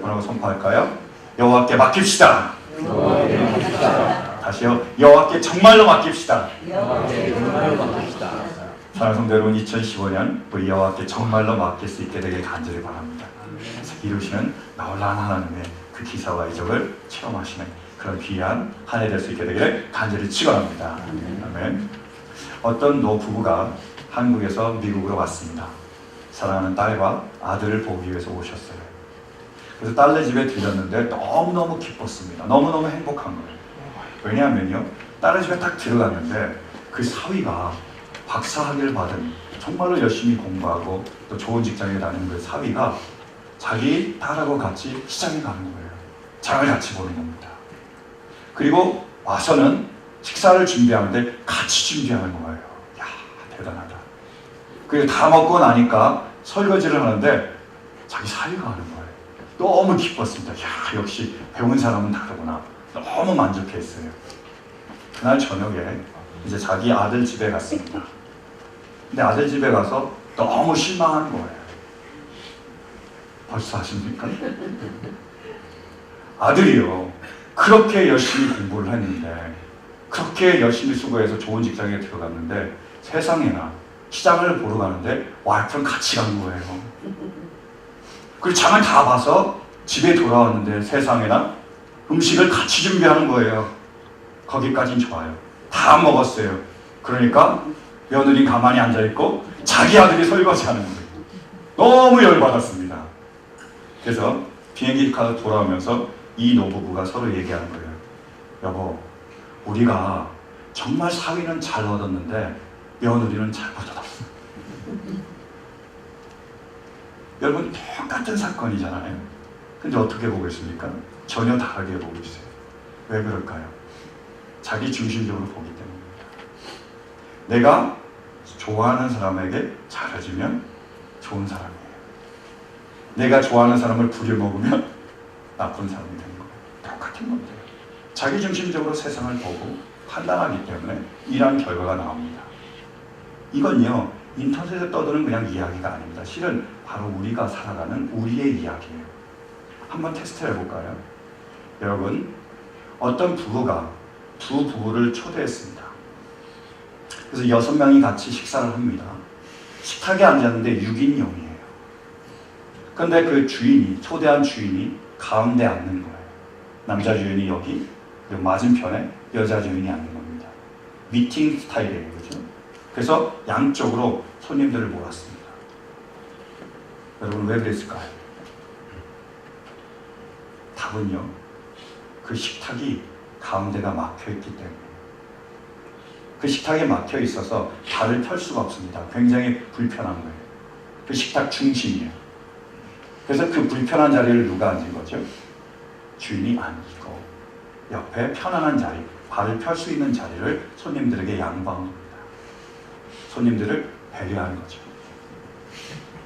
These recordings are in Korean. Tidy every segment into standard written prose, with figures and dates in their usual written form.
뭐라고 선포할까요? 여호와께 맡깁시다. 다시요. 여호와께 정말로 맡깁시다. 사랑하는 성도 여러분, 2015년 우리 여호와께 정말로 맡길 수 있게 되길 간절히 바랍니다. 이루시는 놀라운 하나님의 그 기사와 이적을 체험하시는 그런 귀한 한 해 될 수 있게 되기를 간절히 축원합니다. 아멘. 어떤 노부부가 한국에서 미국으로 왔습니다. 사랑하는 딸과 아들을 보기 위해서 오셨어요. 그래서 딸네 집에 들렸는데 너무너무 기뻤습니다. 너무너무 행복한 거예요. 왜냐하면요, 딸네 집에 딱 들어갔는데 그 사위가 박사학위를 받은, 정말로 열심히 공부하고 또 좋은 직장에 다니는 그 사위가 자기 딸하고 같이 시장에 가는 거예요. 장을 같이 보는 겁니다. 그리고 와서는 식사를 준비하는데 같이 준비하는 거예요. 야, 대단하다. 그리고 다 먹고 나니까 설거지를 하는데 자기 사위가 하는 거예요. 너무 기뻤습니다. 야, 역시 배운 사람은 다르구나. 너무 만족했어요. 그날 저녁에 이제 자기 아들 집에 갔습니다. 근데 아들 집에 가서 너무 실망한 거예요. 벌써 아십니까? 아들이요, 그렇게 열심히 공부를 했는데, 그렇게 열심히 수고해서 좋은 직장에 들어갔는데, 세상에나 시장을 보러 가는데 와이프랑 같이 간 거예요. 그리고 장을 다 봐서 집에 돌아왔는데 세상에나 음식을 같이 준비하는 거예요. 거기까진 좋아요. 다 먹었어요. 그러니까 며느리 가만히 앉아있고 자기 아들이 설거지하는 거예요. 너무 열받았습니다. 그래서 비행기 타고 돌아오면서 이 노부부가 서로 얘기하는 거예요. 여보, 우리가 정말 사위는 잘 얻었는데 며느리는 잘못 얻었어. 여러분, 똑같은 사건이잖아요. 근데 어떻게 보고 있습니까? 전혀 다르게 보고 있어요. 왜 그럴까요? 자기 중심적으로 보기 때문입니다. 내가 좋아하는 사람에게 잘해주면 좋은 사람이에요. 내가 좋아하는 사람을 부려먹으면 나쁜 사람이 되는 거예요. 똑같은 겁니다. 자기 중심적으로 세상을 보고 판단하기 때문에 이러한 결과가 나옵니다. 이건요, 인터넷에 떠드는 그냥 이야기가 아닙니다. 실은 바로 우리가 살아가는 우리의 이야기예요. 한번 테스트 해볼까요? 여러분, 어떤 부부가 두 부부를 초대했습니다. 그래서 6명이 같이 식사를 합니다. 식탁에 앉았는데 6인용이에요. 그런데 그 주인이, 초대한 주인이 가운데 앉는 거예요. 남자 주인이 여기, 그리고 맞은편에 여자 주인이 앉는 겁니다. 미팅 스타일이에요. 그렇죠? 그래서 양쪽으로 손님들을 모았습니다. 여러분, 왜 그랬을까요? 답은요, 그 식탁이 가운데가 막혀있기 때문에. 그 식탁에 막혀 있어서 발을 펼 수가 없습니다. 굉장히 불편한 거예요. 그 식탁 중심이에요. 그래서 그 불편한 자리를 누가 앉은 거죠? 주인이 앉고 옆에 편안한 자리, 발을 펼 수 있는 자리를 손님들에게 양보한 겁니다. 손님들을 배려하는 거죠.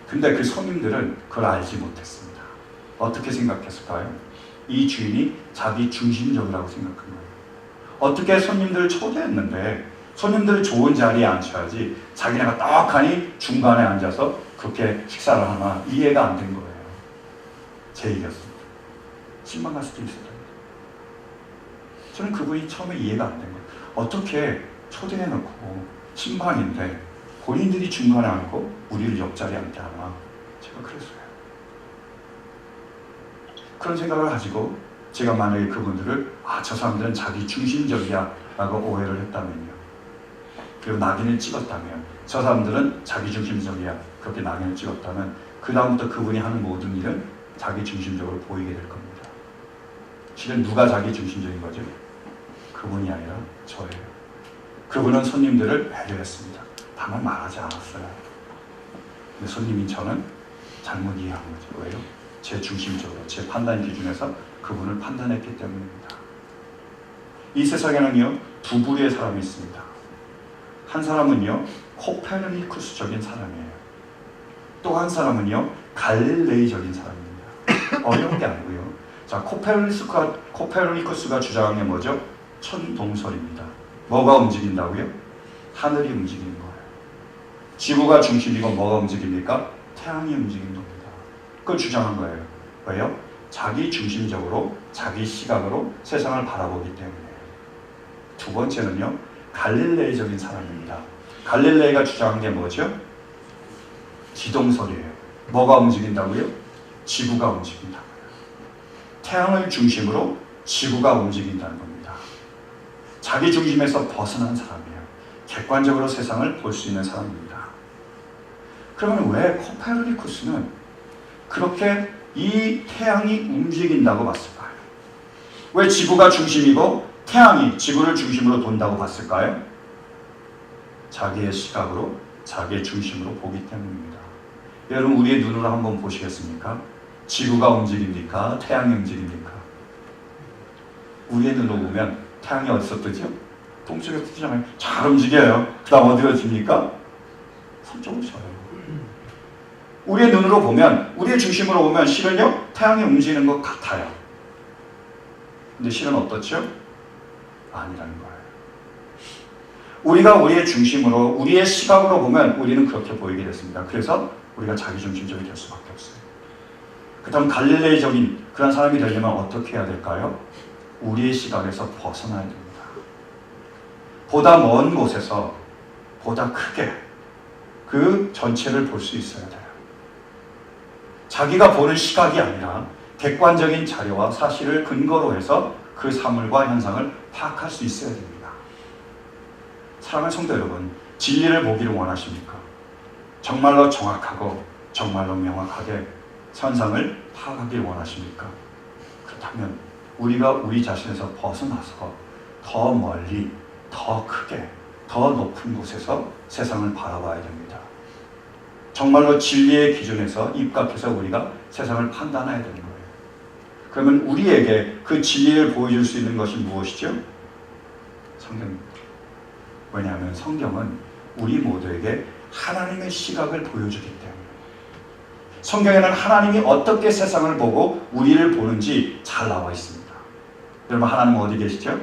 근데 그 손님들은 그걸 알지 못했습니다. 어떻게 생각했을까요? 이 주인이 자기 중심적이라고 생각한 거예요. 어떻게 손님들을 초대했는데 손님들을 좋은 자리에 앉혀야지 자기네가 떡하니 중간에 앉아서 그렇게 식사를 하나, 이해가 안 된 거예요. 제 얘기였습니다. 실망할 수도 있었다. 저는 그분이 처음에 이해가 안 된 거예요. 어떻게 초대해놓고 신방인데 본인들이 중간에 앉고 우리를 옆자리에 앉게 하나. 제가 그랬어요. 그런 생각을 가지고 제가 만약에 그분들을 저 사람들은 자기 중심적이야 라고 오해를 했다면요, 그리고 낙인을 찍었다면, 저 사람들은 자기 중심적이야 그렇게 낙인을 찍었다면 그 다음부터 그분이 하는 모든 일은 자기 중심적으로 보이게 될 겁니다. 실은 누가 자기 중심적인 거죠? 그분이 아니라 저예요. 그분은 손님들을 배려했습니다. 다만 말하지 않았어요. 근데 손님인 저는 잘못 이해한 거죠. 왜요? 제 중심적으로, 제 판단 기준에서 그분을 판단했기 때문입니다. 이 세상에는요, 두 부류의 사람이 있습니다. 한 사람은요, 코페르니쿠스적인 사람이에요. 또 한 사람은요, 갈릴레이적인 사람입니다. 어려운 게 아니고요. 자, 코페르니쿠스가 주장한 게 뭐죠? 천동설입니다. 뭐가 움직인다고요? 하늘이 움직이는 거예요. 지구가 중심이고 뭐가 움직입니까? 태양이 움직이는 겁니다. 그걸 주장한 거예요. 왜요? 자기 중심적으로 자기 시각으로 세상을 바라보기 때문에. 두 번째는요, 갈릴레이적인 사람입니다. 갈릴레이가 주장한 게 뭐죠? 기동설이에요. 뭐가 움직인다고요? 지구가 움직인다고요. 태양을 중심으로 지구가 움직인다는 겁니다. 자기 중심에서 벗어난 사람이에요. 객관적으로 세상을 볼 수 있는 사람입니다. 그러면 왜 코페르니쿠스는 그렇게 이 태양이 움직인다고 봤을까요? 왜 지구가 중심이고 태양이 지구를 중심으로 돈다고 봤을까요? 자기의 시각으로, 자기의 중심으로 보기 때문입니다. 여러분, 우리의 눈으로 한번 보시겠습니까? 지구가 움직입니까? 태양이 움직입니까? 우리의 눈으로 보면 태양이 어디서 뜨죠? 동쪽에 뜨잖아요. 잘 움직여요. 그 다음 어디로 집니까? 서쪽으로 져요. 우리의 눈으로 보면, 우리의 중심으로 보면 실은요, 태양이 움직이는 것 같아요. 근데 실은 어떻죠? 아니라는 거예요. 우리가 우리의 중심으로, 우리의 시각으로 보면 우리는 그렇게 보이게 됐습니다. 그래서 우리가 자기중심적이 될 수밖에 없어요. 그 다음 갈릴레이적인 그런 사람이 되려면 어떻게 해야 될까요? 우리의 시각에서 벗어나야 됩니다. 보다 먼 곳에서 보다 크게 그 전체를 볼 수 있어야 돼요. 자기가 보는 시각이 아니라 객관적인 자료와 사실을 근거로 해서 그 사물과 현상을 파악할 수 있어야 됩니다. 사랑하는 성도 여러분, 진리를 보기를 원하십니까? 정말로 정확하고 정말로 명확하게 현상을 파악하길 원하십니까? 그렇다면 우리가 우리 자신에서 벗어나서 더 멀리, 더 크게, 더 높은 곳에서 세상을 바라봐야 됩니다. 정말로 진리의 기준에서 입각해서 우리가 세상을 판단해야 되는 거예요. 그러면 우리에게 그 진리를 보여줄 수 있는 것이 무엇이죠? 성경입니다. 왜냐하면 성경은 우리 모두에게 하나님의 시각을 보여주기 때문에. 성경에는 하나님이 어떻게 세상을 보고 우리를 보는지 잘 나와 있습니다. 여러분, 하나님은 어디 계시죠?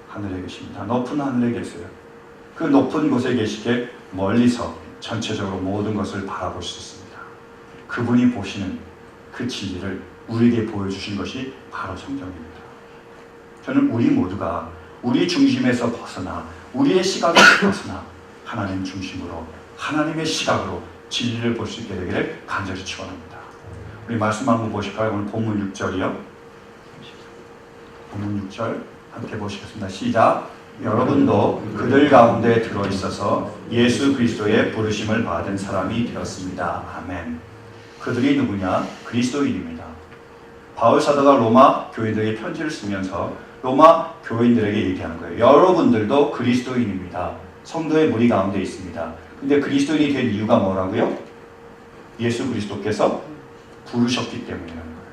하늘에 계십니다. 높은 하늘에 계세요. 그 높은 곳에 계시게 멀리서 전체적으로 모든 것을 바라볼 수 있습니다. 그분이 보시는 그 진리를 우리에게 보여주신 것이 바로 성경입니다. 저는 우리 모두가 우리 중심에서 벗어나, 우리의 시각에서 벗어나 하나님 중심으로, 하나님의 시각으로 진리를 볼 수 있게 되기를 간절히 축원합니다. 우리 말씀 한번 보실까요? 오늘 본문 6절이요. 본문 6절 함께 보시겠습니다. 시작. 여러분도 그들 가운데 들어있어서 예수 그리스도의 부르심을 받은 사람이 되었습니다. 아멘. 그들이 누구냐? 그리스도인입니다. 바울 사도가 로마 교인들에게 편지를 쓰면서 로마 교인들에게 얘기하는 거예요. 여러분들도 그리스도인입니다. 성도의 무리 가운데 있습니다. 근데 그리스도인이 된 이유가 뭐라고요? 예수 그리스도께서 부르셨기 때문이라는 거예요.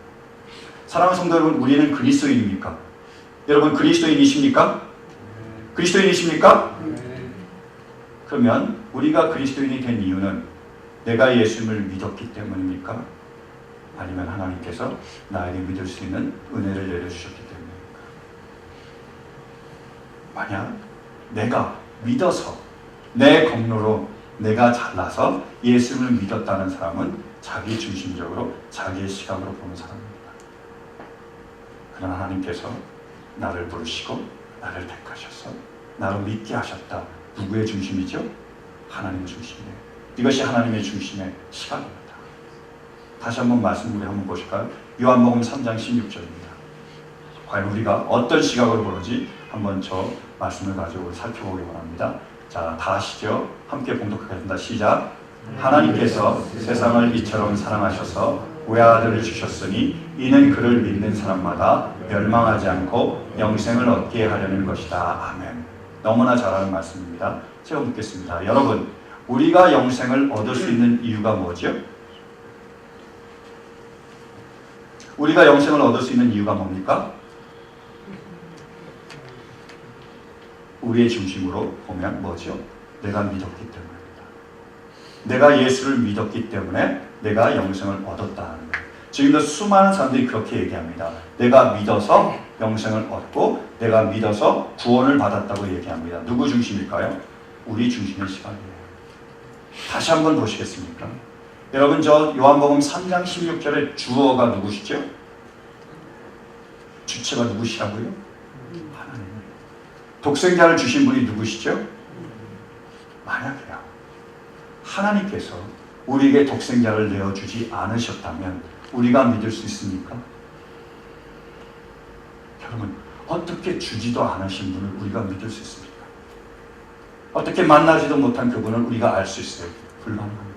사랑하는 성도 여러분, 우리는 그리스도인입니까? 여러분, 그리스도인이십니까? 그리스도인이십니까? 그러면 우리가 그리스도인이 된 이유는 내가 예수님을 믿었기 때문입니까? 아니면 하나님께서 나에게 믿을 수 있는 은혜를 내려주셨기 때문입니까? 만약 내가 믿어서 내 공로로 내가 잘나서 예수님을 믿었다는 사람은 자기 중심적으로 자기의 시각으로 보는 사람입니다. 그러나 하나님께서 나를 부르시고 나를 택하셔서 나를 믿게 하셨다. 누구의 중심이죠? 하나님의 중심이에요. 이것이 하나님의 중심의 시각입니다. 다시 한번 말씀 우리 한번 보실까요? 요한복음 3장 16절입니다. 과연 우리가 어떤 시각으로 보는지 한번 저 말씀을 가지고 살펴보기 원합니다. 자, 다 아시죠? 함께 봉독하겠습니다. 시작. 하나님께서 세상을 이처럼 사랑하셔서 외아들을 주셨으니 이는 그를 믿는 사람마다 멸망하지 않고 영생을 얻게 하려는 것이다. 아멘. 너무나 잘하는 말씀입니다. 제가 묻겠습니다. 여러분, 우리가 영생을 얻을 수 있는 이유가 뭐죠? 우리가 영생을 얻을 수 있는 이유가 뭡니까? 우리의 중심으로 보면 뭐죠? 내가 믿었기 때문입니다. 내가 예수를 믿었기 때문에 내가 영생을 얻었다는 거예요. 지금도 수많은 사람들이 그렇게 얘기합니다. 내가 믿어서 영생을 얻고 내가 믿어서 구원을 받았다고 얘기합니다. 누구 중심일까요? 우리 중심의 시각이에요. 다시 한번 보시겠습니까? 여러분 저 요한복음 3장 16절에 주어가 누구시죠? 주체가 누구시라고요? 하나님. 독생자를 주신 분이 누구시죠? 만약에요, 하나님께서 우리에게 독생자를 내어주지 않으셨다면 우리가 믿을 수 있습니까? 여러분, 어떻게 주지도 않으신 분을 우리가 믿을 수 있습니까? 어떻게 만나지도 못한 그분을 우리가 알 수 있어요? 불가능합니다.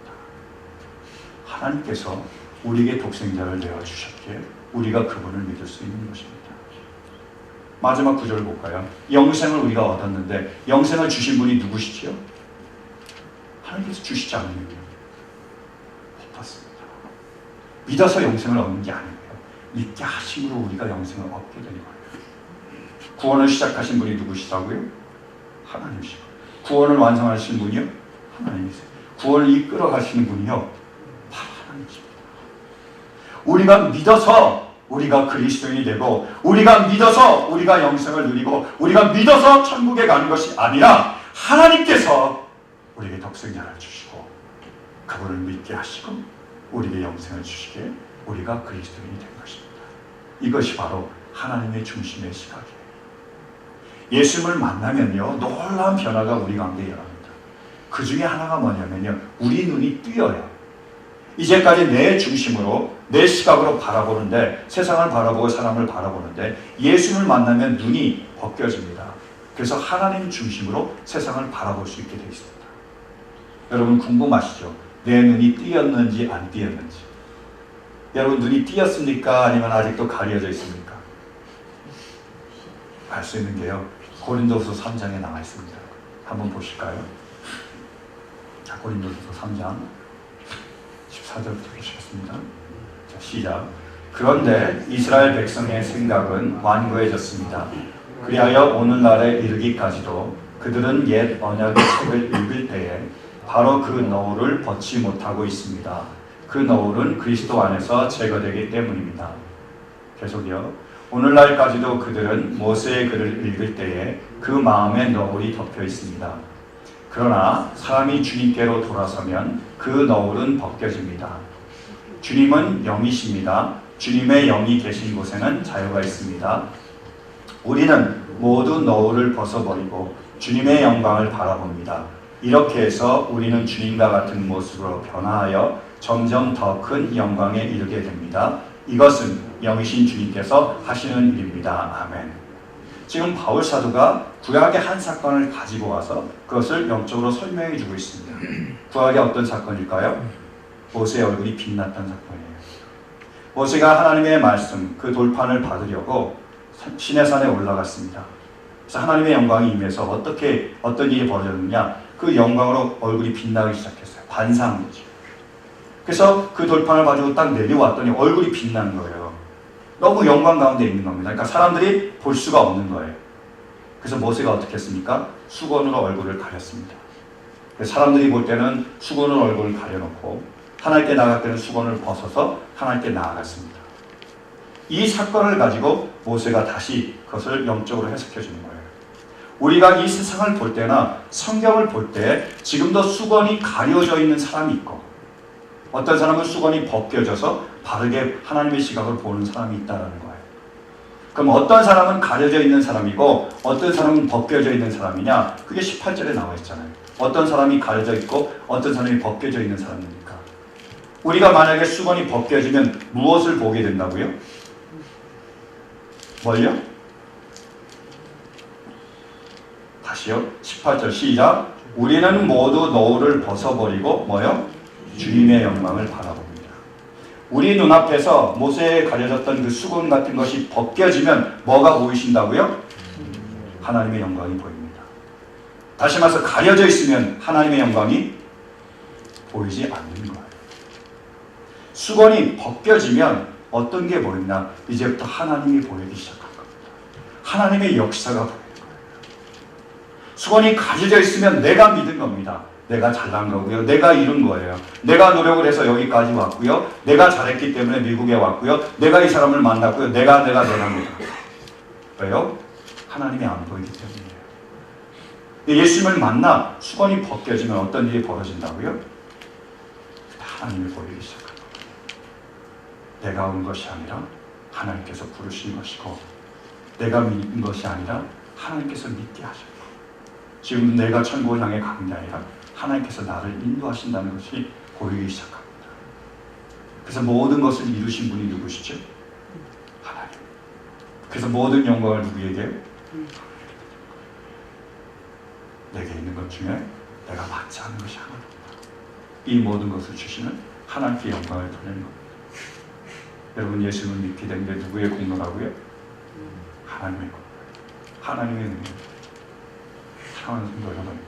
하나님께서 우리에게 독생자를 내어주셨기에 우리가 그분을 믿을 수 있는 것입니다. 마지막 구절을 볼까요? 영생을 우리가 얻었는데 영생을 주신 분이 누구시지요? 하나님께서 주시지 않으면 못 받습니다. 믿어서 영생을 얻는 게 아니고요, 믿게 하심으로 우리가 영생을 얻게 되는 거예요. 구원을 시작하신 분이 누구시다고요? 하나님이시고, 구원을 완성하신 분이요? 하나님이세요. 구원을 이끌어 가시는 분이요? 바로 하나님이십니다. 우리가 믿어서 우리가 그리스도인이 되고, 우리가 믿어서 우리가 영생을 누리고, 우리가 믿어서 천국에 가는 것이 아니라 하나님께서 우리에게 독생자를 주시고 그분을 믿게 하시고 우리에게 영생을 주시기에 우리가 그리스도인이 된 것입니다. 이것이 바로 하나님의 중심의 시각이에요. 예수님을 만나면요, 놀라운 변화가 우리 가운데 일어납니다. 그 중에 하나가 뭐냐면요, 우리 눈이 뜨여요. 이제까지 내 중심으로, 내 시각으로 바라보는데, 세상을 바라보고 사람을 바라보는데, 예수님을 만나면 눈이 벗겨집니다. 그래서 하나님 중심으로 세상을 바라볼 수 있게 되어 있습니다. 여러분 궁금하시죠? 내 눈이 띄었는지 안 띄었는지. 여러분 눈이 띄었습니까? 아니면 아직도 가려져 있습니까? 알 수 있는 게요, 고린도후서 3장에 나와 있습니다. 한번 보실까요? 자, 고린도후서 3장 14절부터 보시겠습니다. 자, 시작. 그런데 이스라엘 백성의 생각은 완고해졌습니다. 그리하여 오늘날에 이르기까지도 그들은 옛 언약의 책을 읽을 때에 바로 그 너울을 벗지 못하고 있습니다. 그 너울은 그리스도 안에서 제거되기 때문입니다. 계속이요. 오늘날까지도 그들은 모세의 글을 읽을 때에 그 마음에 너울이 덮여 있습니다. 그러나 사람이 주님께로 돌아서면 그 너울은 벗겨집니다. 주님은 영이십니다. 주님의 영이 계신 곳에는 자유가 있습니다. 우리는 모두 너울을 벗어버리고 주님의 영광을 바라봅니다. 이렇게 해서 우리는 주님과 같은 모습으로 변화하여 점점 더 큰 영광에 이르게 됩니다. 이것은 영이신 주님께서 하시는 일입니다. 아멘. 지금 바울 사도가 구약의 한 사건을 가지고 와서 그것을 영적으로 설명해 주고 있습니다. 구약의 어떤 사건일까요? 모세의 얼굴이 빛났던 사건이에요. 모세가 하나님의 말씀, 그 돌판을 받으려고 시내산에 올라갔습니다. 그래서 하나님의 영광이 임해서 어떤 일이 벌어졌느냐, 그 영광으로 얼굴이 빛나기 시작했어요. 반사문이죠. 그래서 그 돌판을 가지고 딱 내려왔더니 얼굴이 빛나는 거예요. 너무 영광 가운데 있는 겁니다. 그러니까 사람들이 볼 수가 없는 거예요. 그래서 모세가 어떻게 했습니까? 수건으로 얼굴을 가렸습니다. 그래서 사람들이 볼 때는 수건으로 얼굴을 가려놓고 하나님께 나갈 때는 수건을 벗어서 하나님께 나아갔습니다. 이 사건을 가지고 모세가 다시 그것을 영적으로 해석해 주는 거예요. 우리가 이 세상을 볼 때나 성경을 볼 때 지금도 수건이 가려져 있는 사람이 있고, 어떤 사람은 수건이 벗겨져서 바르게 하나님의 시각을 보는 사람이 있다는 거예요. 그럼 어떤 사람은 가려져 있는 사람이고 어떤 사람은 벗겨져 있는 사람이냐? 그게 18절에 나와 있잖아요. 어떤 사람이 가려져 있고 어떤 사람이 벗겨져 있는 사람입니까? 우리가 만약에 수건이 벗겨지면 무엇을 보게 된다고요? 뭘요? 다시요. 18절 시작. 우리는 모두 너울을 벗어버리고 뭐요? 주님의 영광을 바라봅니다. 우리 눈앞에서 모세에 가려졌던 그 수건 같은 것이 벗겨지면 뭐가 보이신다고요? 하나님의 영광이 보입니다. 다시 말해서 가려져 있으면 하나님의 영광이 보이지 않는 거예요. 수건이 벗겨지면 어떤 게 보이나? 이제부터 하나님이 보이기 시작한 겁니다. 하나님의 역사가 보이는 거예요. 수건이 가려져 있으면 내가 믿은 겁니다. 내가 잘난 거고요. 내가 이룬 거예요. 내가 노력을 해서 여기까지 왔고요. 내가 잘했기 때문에 미국에 왔고요. 내가 이 사람을 만났고요. 내가입니다. 왜요? 하나님이 안 보이기 때문이에요. 예수님을 만나 수건이 벗겨지면 어떤 일이 벌어진다고요? 하나님이 보이기 시작합니다. 내가 온 것이 아니라 하나님께서 부르신 것이고, 내가 믿는 것이 아니라 하나님께서 믿게 하셨고, 지금 내가 천국을 향해 가는 게 아니라 하나님께서 나를 인도하신다는 것이 보이기 시작합니다. 그래서 모든 것을 이루신 분이 누구시죠? 하나님. 그래서 모든 영광을 누구에게? 내게 있는 것 중에 내가 받지 않는 것이 하나입니다. 이 모든 것을 주시는 하나님께 영광을 돌리는 겁니다. 여러분, 예수를 믿게 된 게 누구의 공로라고요? 하나님의 공로. 하나님의 은혜. 사랑하는 성도 여러분,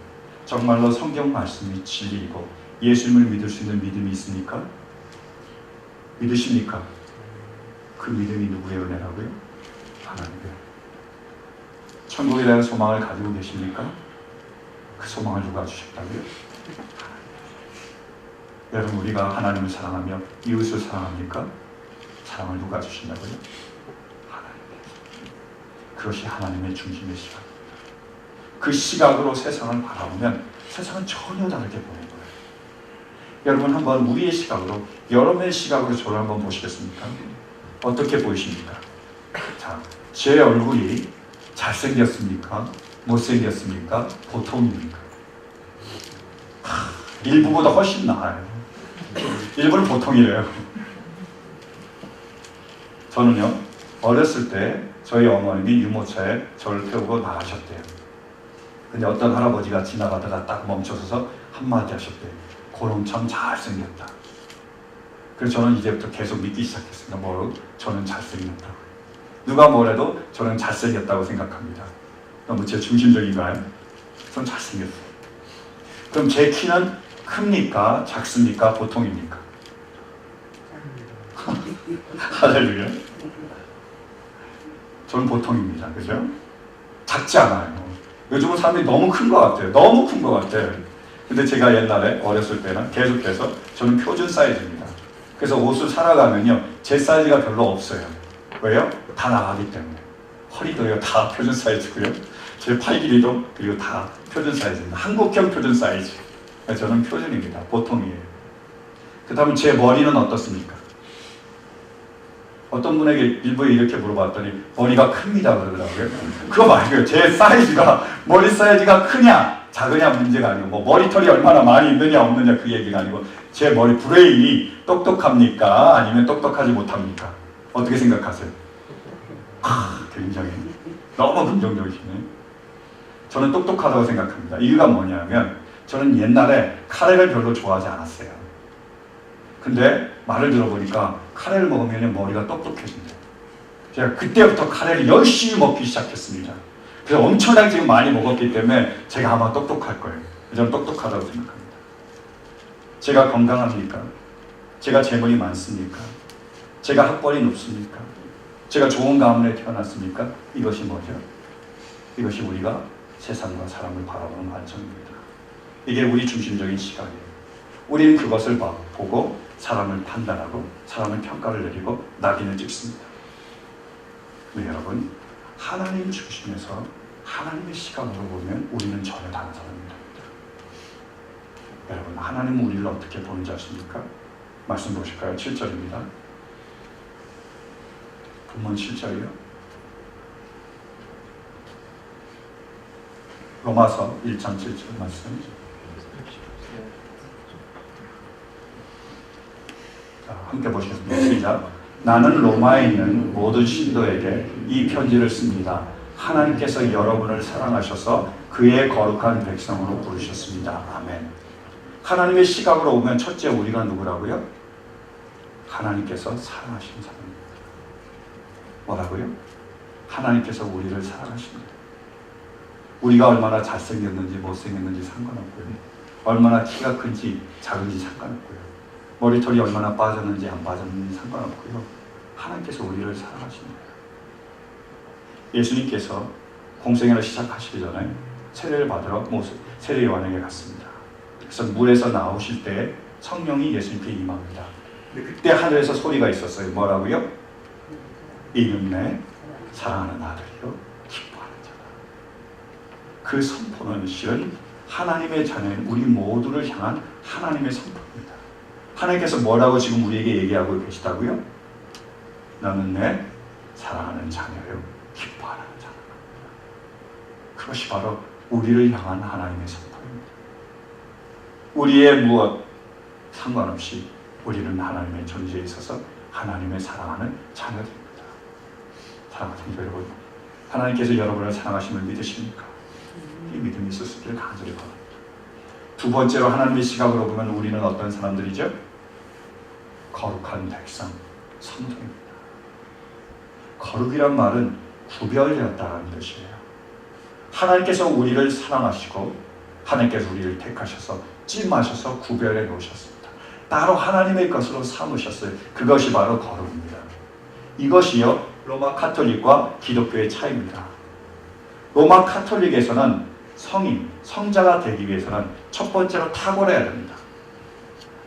정말로 성경 말씀이 진리이고 예수님을 믿을 수 있는 믿음이 있습니까? 믿으십니까? 그 믿음이 누구의 은혜라고요? 하나님의. 천국에 대한 소망을 가지고 계십니까? 그 소망을 누가 주셨다고요? 여러분, 우리가 하나님을 사랑하며 이웃을 사랑합니까? 사랑을 누가 주신다고요? 하나님. 그것이 하나님의 중심의 시각입니다. 그 시각으로 세상을 바라보면 세상은 전혀 다르게 보이는 거예요. 여러분, 한번 우리의 시각으로, 여러분의 시각으로 저를 한번 보시겠습니까? 어떻게 보이십니까? 자, 제 얼굴이 잘생겼습니까? 못생겼습니까? 보통입니까? 일부보다 훨씬 나아요. 일부는 보통이래요. 저는요, 어렸을 때 저희 어머님이 유모차에 저를 태우고 나가셨대요. 근데 어떤 할아버지가 지나가다가 딱 멈춰서서 한마디 하셨대요. 그놈 참 잘생겼다. 그래서 저는 이제부터 계속 믿기 시작했습니다. 저는 잘생겼다고. 누가 뭐래도 저는 잘생겼다고 생각합니다. 너무 제 중심적인가요? 저는 잘생겼어요. 그럼 제 키는 큽니까? 작습니까? 보통입니까? 할렐루야. 저는 보통입니다. 그죠? 작지 않아요. 요즘은 사람들이 너무 큰 것 같아요. 너무 큰 것 같아요. 근데 제가 옛날에 어렸을 때는 계속해서 저는 표준 사이즈입니다. 그래서 옷을 사러 가면요, 제 사이즈가 별로 없어요. 왜요? 다 나가기 때문에. 허리도요, 다 표준 사이즈고요. 제 팔 길이도 그리고 다 표준 사이즈입니다. 한국형 표준 사이즈. 저는 표준입니다. 보통이에요. 그 다음에 제 머리는 어떻습니까? 어떤 분에게 일부에 이렇게 물어봤더니 머리가 큽니다 그러더라고요. 그거 말고요. 제 사이즈가, 머리 사이즈가 크냐 작으냐 문제가 아니고, 뭐 머리털이 얼마나 많이 있느냐 없느냐 그 얘기가 아니고, 제 머리 브레인이 똑똑합니까? 아니면 똑똑하지 못합니까? 어떻게 생각하세요? 굉장히 너무 긍정적이시네. 저는 똑똑하다고 생각합니다. 이유가 뭐냐면, 저는 옛날에 카레를 별로 좋아하지 않았어요. 근데 말을 들어보니까 카레를 먹으면 머리가 똑똑해진대요. 제가 그때부터 카레를 열심히 먹기 시작했습니다. 그래서 엄청나게 지금 많이 먹었기 때문에 제가 아마 똑똑할 거예요. 저는 똑똑하다고 생각합니다. 제가 건강합니까? 제가 재물이 많습니까? 제가 학벌이 높습니까? 제가 좋은 가문에 태어났습니까? 이것이 뭐죠? 이것이 우리가 세상과 사람을 바라보는 관점입니다. 이게 우리 중심적인 시각이에요. 우리는 그것을 보고 사람을 판단하고 사람을 평가를 내리고 낙인을 찍습니다. 근데 여러분, 하나님 중심에서 하나님의 시각으로 보면 우리는 전혀 다른 사람입니다. 여러분, 하나님은 우리를 어떻게 보는지 아십니까? 말씀 보실까요? 7절입니다. 본문 7절이요. 로마서 1장 7절 말씀. 자, 함께 보시겠습니다. 시작. 나는 로마에 있는 모든 신도에게 이 편지를 씁니다. 하나님께서 여러분을 사랑하셔서 그의 거룩한 백성으로 부르셨습니다. 아멘. 하나님의 시각으로 보면 첫째, 우리가 누구라고요? 하나님께서 사랑하시는 사람입니다. 뭐라고요? 하나님께서 우리를 사랑하십니다. 우리가 얼마나 잘생겼는지 못생겼는지 상관없고요. 얼마나 키가 큰지 작은지 상관없고요. 머리털이 얼마나 빠졌는지 안 빠졌는지 상관없고요. 하나님께서 우리를 사랑하십니다. 예수님께서 공생애를 시작하시기 전에 세례를 받으러 세례 요한에게 갔습니다. 그래서 물에서 나오실 때 성령이 예수님께 임합니다. 근데 그때 하늘에서 소리가 있었어요. 뭐라고요? 이는 내 사랑하는 아들이요 기뻐하는 자다. 그 선포는 실은 하나님의 자녀인 우리 모두를 향한 하나님의 선포입니다. 하나님께서 뭐라고 지금 우리에게 얘기하고 계시다고요? 너는 내 사랑하는 자녀요, 기뻐하는 자녀. 그것이 바로 우리를 향한 하나님의 선포입니다. 우리의 무엇 상관없이 우리는 하나님의 존재에 있어서 하나님의 사랑하는 자녀들입니다. 사랑하는 성도 여러분, 하나님께서 여러분을 사랑하심을 믿으십니까? 이 믿음이 있을 수 있기를 간절히 바랍니다. 두 번째로 하나님의 시각으로 보면 우리는 어떤 사람들이죠? 거룩한 백성, 성도입니다. 거룩이란 말은 구별되었다는 뜻이에요. 하나님께서 우리를 사랑하시고 하나님께서 우리를 택하셔서 찜하셔서 구별해 놓으셨습니다. 따로 하나님의 것으로 삼으셨어요. 그것이 바로 거룩입니다. 이것이요 로마 카톨릭과 기독교의 차이입니다. 로마 카톨릭에서는 성인, 성자가 되기 위해서는 첫 번째로 탁월해야 됩니다.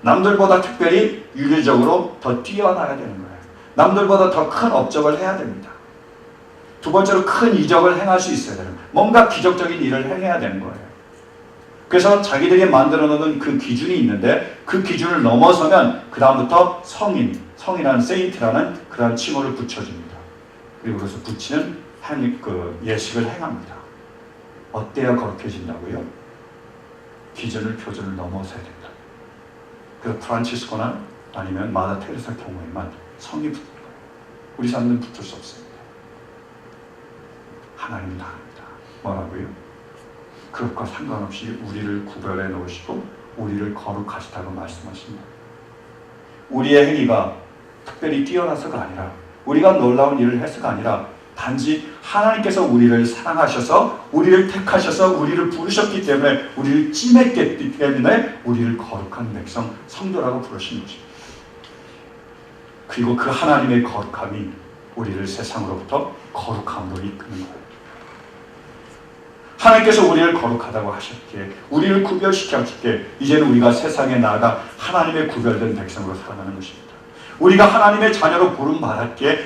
남들보다 특별히 윤리적으로 더 뛰어나야 되는 거예요. 남들보다 더 큰 업적을 해야 됩니다. 두 번째로 큰 이적을 행할 수 있어야 돼요. 뭔가 기적적인 일을 행해야 되는 거예요. 그래서 자기들이 만들어 놓은 그 기준이 있는데 그 기준을 넘어서면 그 다음부터 성이라는 세인트라는 그런 칭호를 붙여줍니다. 그리고 그래서 붙이는 예식을 행합니다. 어때야 거룩해진다고요? 기준을 표준을 넘어서야 된다. 그 프란치스코나 아니면 마다 테레사 경우에만 성이 붙는 거예요. 우리 사람들은 붙을 수 없습니다. 하나님은 다릅니다. 뭐라고요? 그것과 상관없이 우리를 구별해 놓으시고 우리를 거룩하시다고 말씀하십니다. 우리의 행위가 특별히 뛰어나서가 아니라 우리가 놀라운 일을 해서가 아니라 단지 하나님께서 우리를 사랑하셔서 우리를 택하셔서 우리를 부르셨기 때문에 우리를 찜했기 때문에 우리를 거룩한 백성, 성도라고 부르신 것입니다. 그리고 그 하나님의 거룩함이 우리를 세상으로부터 거룩함으로 이끄는 거예요. 하나님께서 우리를 거룩하다고 하셨기에 우리를 구별시켰기에 이제는 우리가 세상에 나아가 하나님의 구별된 백성으로 살아가는 것입니다. 우리가 하나님의 자녀로 부름받았기에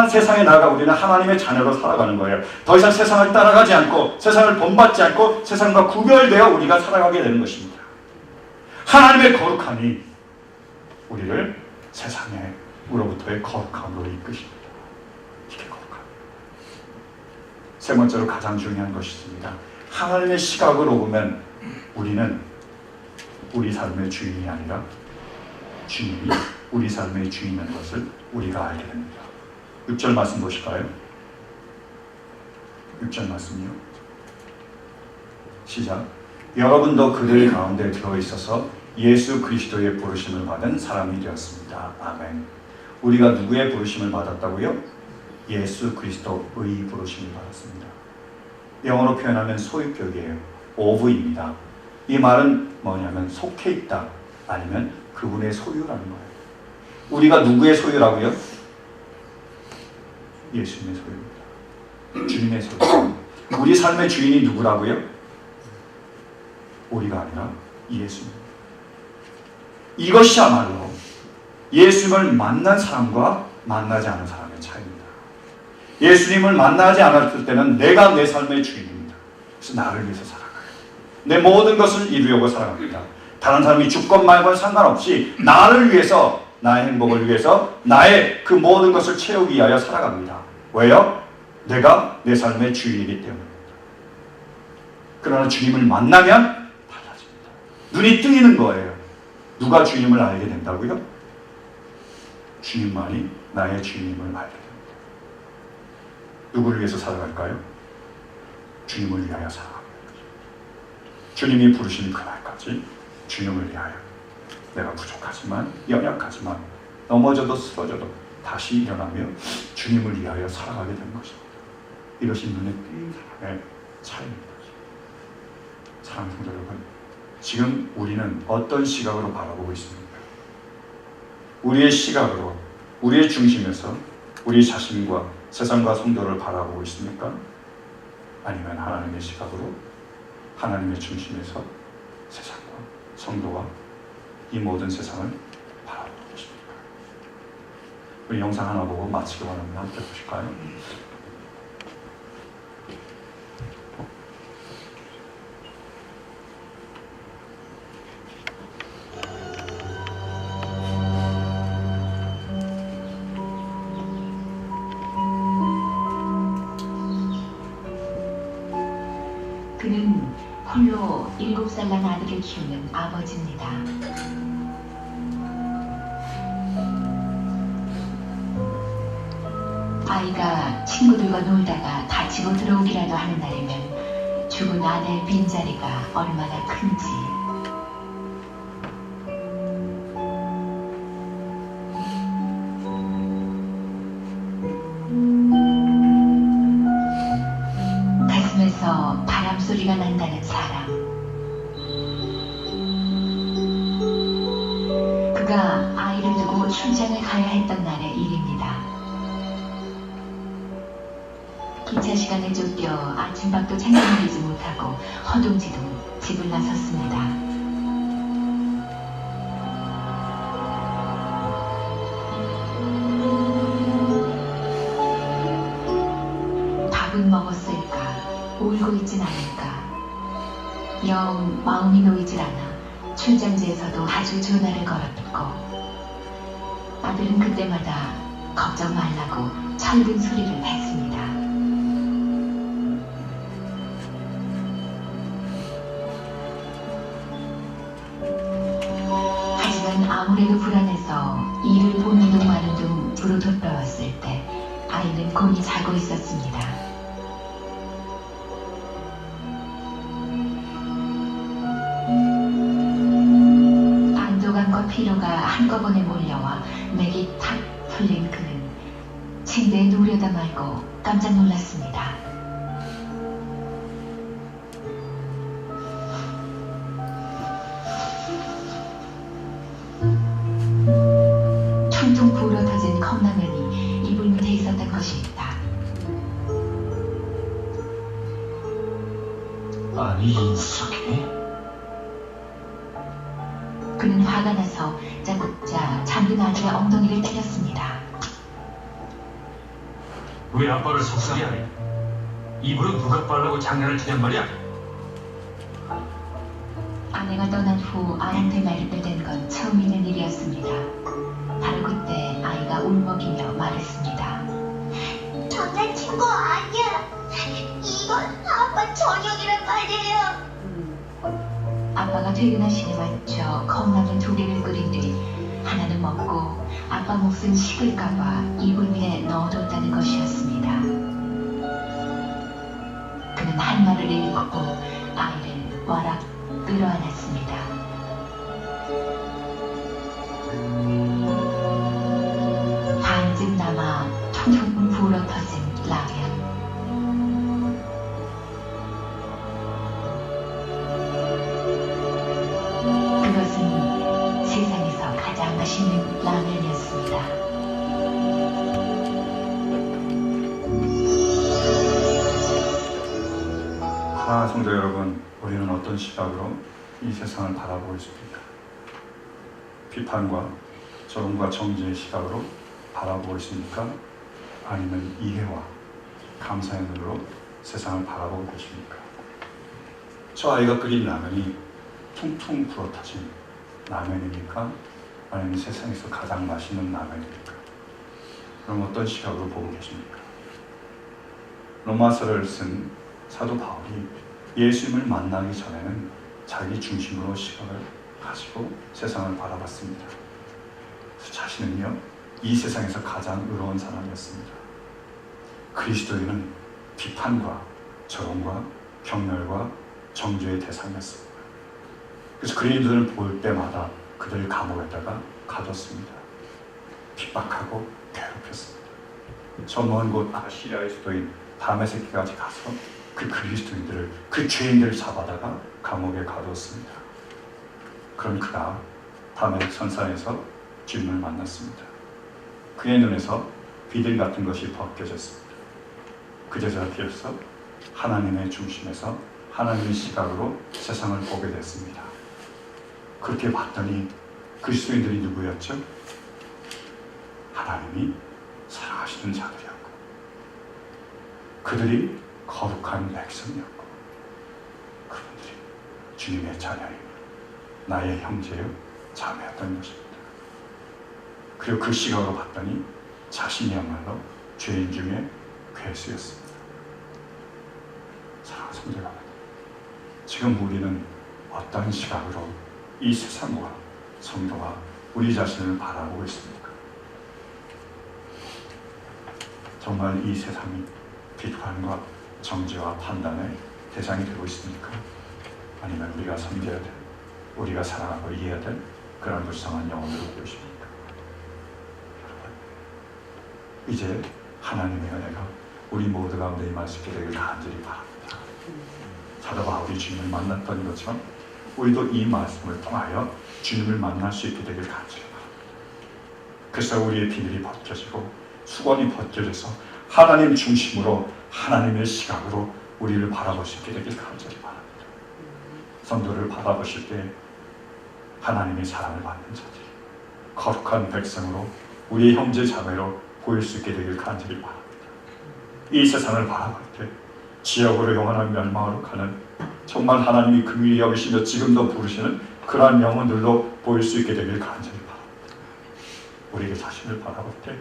세상에 나아가 우리는 하나님의 자녀로 살아가는 거예요. 더 이상 세상을 따라가지 않고 세상을 본받지 않고 세상과 구별되어 우리가 살아가게 되는 것입니다. 하나님의 거룩함이 우리를 세상으로부터의 거룩함으로 이끄십니다. 이게 거룩함. 세 번째로 가장 중요한 것이 있습니다. 하나님의 시각으로 보면 우리는 우리 삶의 주인이 아니라 주님이 우리 삶의 주인인 것을 우리가 알게 됩니다. 6절 말씀 보실까요? 6절 말씀이요. 시작. 여러분도 그들 가운데 들어있어서 예수 그리스도의 부르심을 받은 사람이 되었습니다. 아멘. 우리가 누구의 부르심을 받았다고요? 예수 그리스도의 부르심을 받았습니다. 영어로 표현하면 소유격이에요. of입니다. 이 말은 뭐냐면 속해 있다 아니면 그분의 소유라는 거예요. 우리가 누구의 소유라고요? 예수님의 소유입니다. 주님의 소유. 우리 삶의 주인이 누구라고요? 우리가 아니라 예수님. 이것이야말로 예수님을 만난 사람과 만나지 않은 사람의 차이입니다. 예수님을 만나지 않았을 때는 내가 내 삶의 주인입니다. 그래서 나를 위해서 살아가요. 내 모든 것을 이루려고 살아갑니다. 다른 사람이 주권 말고는 상관없이 나를 위해서, 나의 행복을 위해서 나의 그 모든 것을 채우기 위하여 살아갑니다. 왜요? 내가 내 삶의 주인이기 때문입니다. 그러나 주님을 만나면 달라집니다. 눈이 뜨이는 거예요. 누가 주님을 알게 된다고요? 주님만이 나의 주님을 알게 됩니다. 누구를 위해서 살아갈까요? 주님을 위하여 살아갑니다. 주님이 부르신 그날까지 주님을 위하여 내가 부족하지만 연약하지만 넘어져도 쓰러져도 다시 일어나며 주님을 위하여 살아가게 된 것입니다. 이것이 눈에 띄는 사람의 차이입니다. 사랑하는 성도 여러분, 지금 우리는 어떤 시각으로 바라보고 있습니까? 우리의 시각으로, 우리의 중심에서 우리 자신과 세상과 성도를 바라보고 있습니까? 아니면 하나님의 시각으로 하나님의 중심에서 세상과 성도와 이 모든 세상을 바라보고 계십니까? 우리 영상 하나 보고 마치기 원합니다. 함께 보실까요? 그는 홀로 7살 난 아들을 키우는 아버지입니다. 아이가 친구들과 놀다가 다치고 들어오기라도 하는 날이면 죽은 아내의 빈자리가 얼마나 큰지. 가슴에서 바람 소리가 난다는 사람. 그가 아이를 두고 출장을 가야 했던 날의 일입니다. 기차 시간에 쫓겨 아침밥도 챙겨 먹이지 못하고 허둥지둥 집을 나섰습니다. 밥은 먹었을까? 울고 있진 않을까? 영 마음이 놓이질 않아 출장지에서도 자주 전화를 걸었고, 아들은 그때마다 걱정 말라고 철든 소리를 했습니다. 하지만 아무래도 불안해서 일을 보는 둥 마는 둥 불을 돋보였을 때 아이는 곤히 자고 있었습니다. 안도감과 피로가 한꺼번에 몰려와 맥이 탁 풀린 그는 침대에 누우려다 말고 깜짝 놀랐습니다. 퉁퉁 부러터진 컵라면이 이불 밑에 있었던 것입니다. 아니, 인석이? 그는 화가 나서 짜국자 잠든 아들의 엉덩이를 때렸습니다. 왜 아빠를 속상해 하니? 이불은 누가 빨라고 장난을 치냔 말이야? 아내가 떠난 후 아이한테 말을 뺀 건 처음 있는 일이었습니다. 바로 그때 아이가 울먹이며 말했습니다. 장난친 거 아니야. 이건 아빠 저녁이란 말이에요. 아빠가 퇴근한 시에 맞춰 컵라면 2개를 끓인 뒤 하나는 먹고 아빠 몫은 식을까봐 이불 위에 넣어뒀다는 것이었습니다. 그는 할 말을 잃고 아이를 와락 끌어안았습니다. 반쯤 남아 퉁퉁 불어터진 라면. 그것은 세상에서 가장 맛있는 라면이었습니다. 성도 여러분, 우리는 어떤 시각으로 이 세상을 바라보고 있습니까? 비판과 조롱과 정죄의 시각으로 바라보고 있습니까? 아니면 이해와 감사의 눈으로 세상을 바라보고 계십니까? 저 아이가 끓인 라면이 퉁퉁 불어터진 라면입니까? 아니면 세상에서 가장 맛있는 라면입니까? 그럼 어떤 시각으로 보고 계십니까? 로마서를 쓴 사도 바울이 예수님을 만나기 전에는 자기 중심으로 시각을 가지고 세상을 바라봤습니다. 그래서 자신은요, 이 세상에서 가장 의로운 사람이었습니다. 그리스도인은 비판과 조롱과 경멸과 정죄의 대상이었습니다. 그래서 그리스도인을 볼 때마다 그들을 감옥에다가 가뒀습니다. 핍박하고 괴롭혔습니다. 저 먼 곳 아시리아의 수도인 다메섹까지 가서 그 그리스도인들을, 그 죄인들을 잡아다가 감옥에 가두었습니다. 그런 그가 다메섹 선산에서 주님을 만났습니다. 그의 눈에서 비들 같은 것이 벗겨졌습니다. 그제서 비로소 하나님의 중심에서 하나님의 시각으로 세상을 보게 됐습니다. 그렇게 봤더니 그리스도인들이 누구였죠? 하나님이 사랑하시는 자들이었고, 그들이 거룩한 백성이었고, 그분들이 주님의 자녀이고 나의 형제요 자매였던 것입니다. 그리고 그 시각으로 봤더니 자신이야말로 죄인 중에 괴수였습니다. 사랑하는 성도 여러분, 지금 우리는 어떤 시각으로 이 세상과 성도와 우리 자신을 바라보고 있습니까? 정말 이 세상이 비판과 정죄와 판단의 대상이 되고 있습니까? 아니면 우리가 섬겨야 될, 우리가 사랑하고 이해해야 될 그런 불쌍한 영혼으로 보이십니까? 여러분, 이제 하나님의 은혜가 우리 모두 가운데 임할 수 있게 되길 간절히 바랍니다. 사도 바울이 주님을 만났던 것처럼 우리도 이 말씀을 통하여 주님을 만날 수 있게 되길 간절히 바랍니다. 그래서 우리의 비늘이 벗겨지고 수건이 벗겨져서 하나님 중심으로 하나님의 시각으로 우리를 바라볼 수 있게 되길 간절히 바랍니다. 성도를 바라보실 때 하나님의 사랑을 받는 자들, 거룩한 백성으로 우리의 형제 자매로 보일 수 있게 되길 간절히 바랍니다. 이 세상을 바라볼 때 지역으로 영원한 멸망으로 가는 정말 하나님이 긍휼히 여기시며 지금도 부르시는 그러한 영혼들로 보일 수 있게 되길 간절히 바랍니다. 우리 자신을 바라볼 때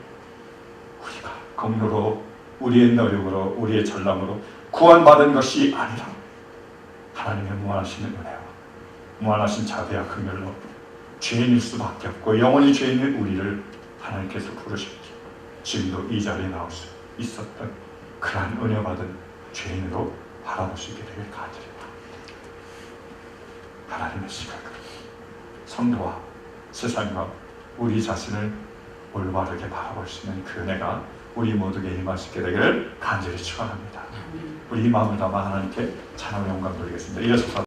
우리가 공로로, 우리의 노력으로, 우리의 전람으로 구원받은 것이 아니라 하나님의 무한하신 은혜와 무한하신 자비와 긍휼로 죄인일 수밖에 없고 영원히 죄인인 우리를 하나님께서 부르셨죠. 지금도 이 자리에 나올 수 있었던 그러한 은혜 받은 죄인으로 바라볼 수 있게 되길 간절히 바랍니다. 하나님의 시각으로 성도와 세상과 우리 자신을 올바르게 바라볼 수 있는 그 은혜가 우리 모두에게 임할 수 있게 되기를 간절히 축원합니다. 우리 이 마음을 담아 하나님께 찬양의 영광 돌리겠습니다. 이어서